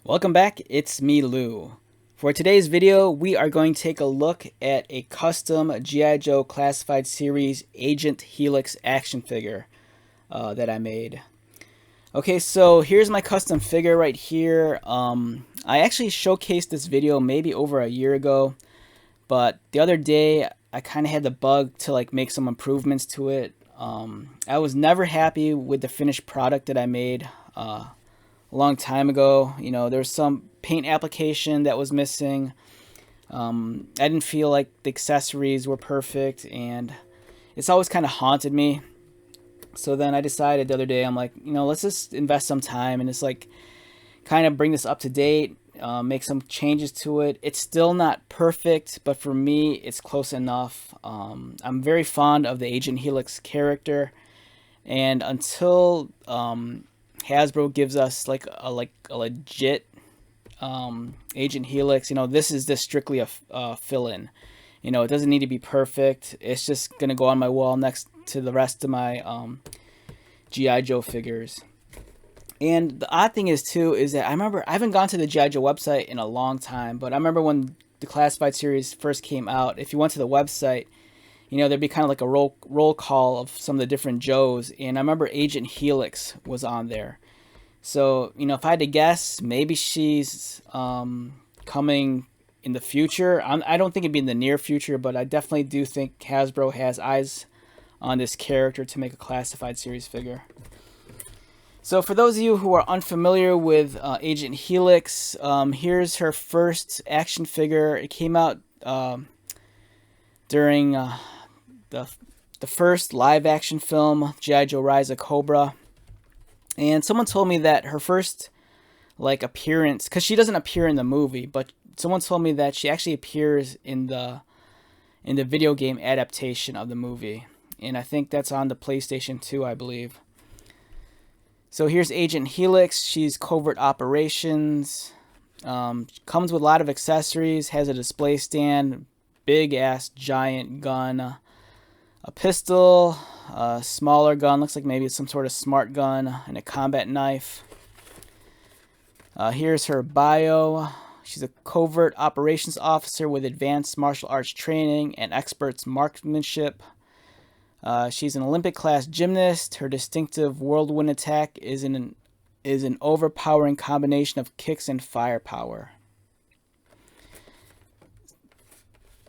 Welcome back, it's me, Lou. For today's video, we are going to take a look at a custom G.I. Joe Classified Series Agent Helix action figure that I made. Okay, so here's my custom figure right here. I actually showcased this video maybe over a year ago, but the other day I kind of had the bug to make some improvements to it. I was never happy with the finished product that I made a long time ago. You know, there's some paint application that was missing. I didn't feel like the accessories were perfect, and it's always kind of haunted me. So then I decided the other day, I'm like, let's just invest some time and just kind of bring this up to date, make some changes to it. It's still not perfect, but for me, it's close enough. I'm very fond of the Agent Helix character, and until Hasbro gives us a legit Agent Helix, this is just strictly a fill-in. It doesn't need to be perfect. It's just gonna go on my wall next to the rest of my GI Joe figures. And the odd thing is too is that I remember I haven't gone to the GI Joe website in a long time, but I remember when the Classified series first came out, if you went to the website, there'd be kind of like a roll call of some of the different Joes, and I remember Agent Helix was on there. So, if I had to guess, maybe she's coming in the future. I don't think it'd be in the near future, but I definitely do think Hasbro has eyes on this character to make a Classified series figure. So for those of you who are unfamiliar with Agent Helix, here's her first action figure. It came out during the first live action film, G.I. Joe Rise of Cobra. And someone told me that her first appearance, because she doesn't appear in the movie, but someone told me that she actually appears in the video game adaptation of the movie. And I think that's on the PlayStation 2, I believe. So here's Agent Helix. She's covert operations. Comes with a lot of accessories. Has a display stand, big ass giant gun, a pistol, a smaller gun. Looks like maybe it's some sort of smart gun, and a combat knife. Here's her bio. She's a covert operations officer with advanced martial arts training and expert's marksmanship. She's an Olympic-class gymnast. Her distinctive whirlwind attack is an overpowering combination of kicks and firepower.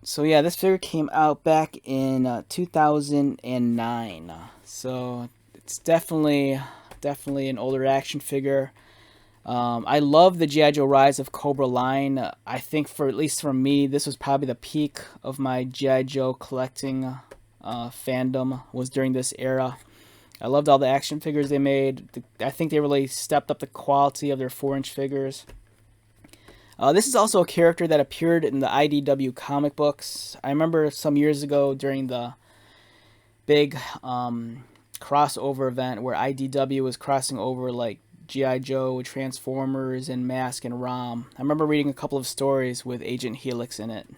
So yeah, this figure came out back in 2009. So it's definitely an older action figure. I love the G.I. Joe Rise of Cobra line. I think at least for me, this was probably the peak of my G.I. Joe collecting fandom, was during this era. I loved all the action figures they made. I think they really stepped up the quality of their 4-inch figures. This is also a character that appeared in the IDW comic books. I remember some years ago during the big crossover event where IDW was crossing over G.I. Joe, Transformers, and Mask and ROM. I remember reading a couple of stories with Agent Helix in it.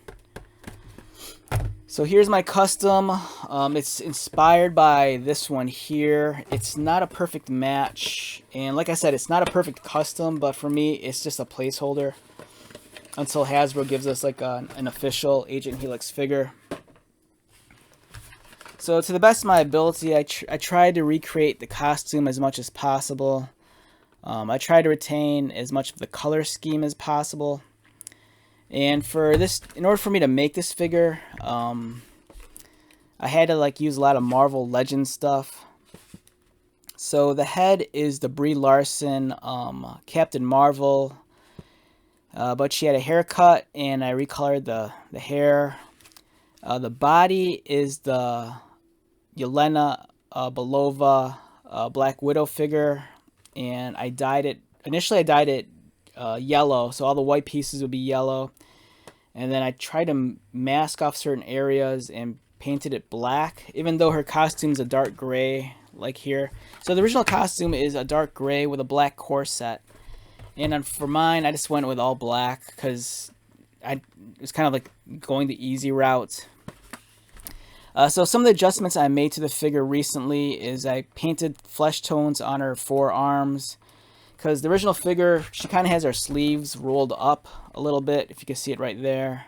So here's my custom. It's inspired by this one here. It's not a perfect match, and like I said, it's not a perfect custom, but for me, it's just a placeholder until Hasbro gives us an official Agent Helix figure. So to the best of my ability, I tried to recreate the costume as much as possible. I tried to retain as much of the color scheme as possible. And for this, in order for me to make this figure, I had to use a lot of Marvel Legends stuff. So the head is the Brie Larson Captain Marvel, but she had a haircut, and I recolored the hair. The body is the Yelena Belova Black Widow figure, and I dyed it. Initially, I dyed it yellow, so all the white pieces would be yellow, and then I tried to mask off certain areas and painted it black, even though her costume's a dark gray like here. So the original costume is a dark gray with a black corset, and for mine I just went with all black because it was kind of going the easy route. So some of the adjustments I made to the figure recently is I painted flesh tones on her forearms, because the original figure, she kind of has her sleeves rolled up a little bit, if you can see it right there.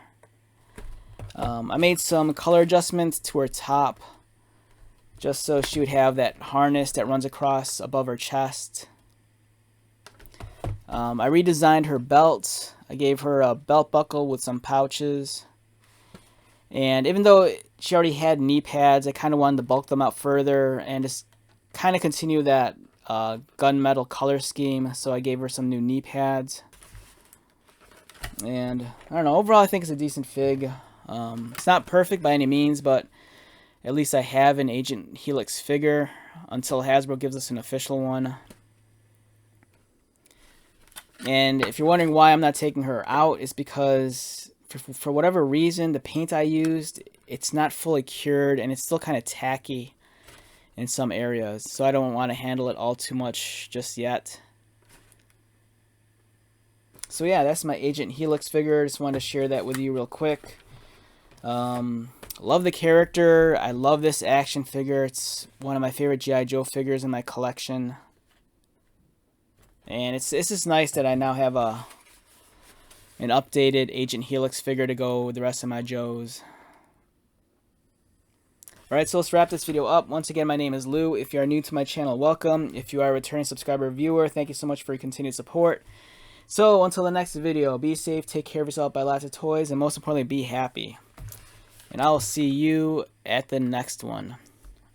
I made some color adjustments to her top, just so she would have that harness that runs across above her chest. I redesigned her belt. I gave her a belt buckle with some pouches. And even though she already had knee pads, I kind of wanted to bulk them out further and just kind of continue that gunmetal color scheme. So I gave her some new knee pads. And I don't know, overall I think it's a decent fig. It's not perfect by any means, but at least I have an Agent Helix figure until Hasbro gives us an official one. And if you're wondering why I'm not taking her out, it's because for whatever reason, the paint I used, it's not fully cured and it's still kind of tacky in some areas. So I don't want to handle it all too much just yet. So yeah, that's my Agent Helix figure. Just wanted to share that with you real quick. Love the character. I love this action figure. It's one of my favorite G.I. Joe figures in my collection. And it's just nice that I now have an updated Agent Helix figure to go with the rest of my Joes. Alright, so let's wrap this video up. Once again, my name is Lou. If you are new to my channel, welcome. If you are a returning subscriber or viewer, thank you so much for your continued support. So, until the next video, be safe, take care of yourself, buy lots of toys, and most importantly, be happy. And I will see you at the next one.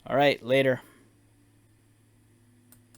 Alright, later.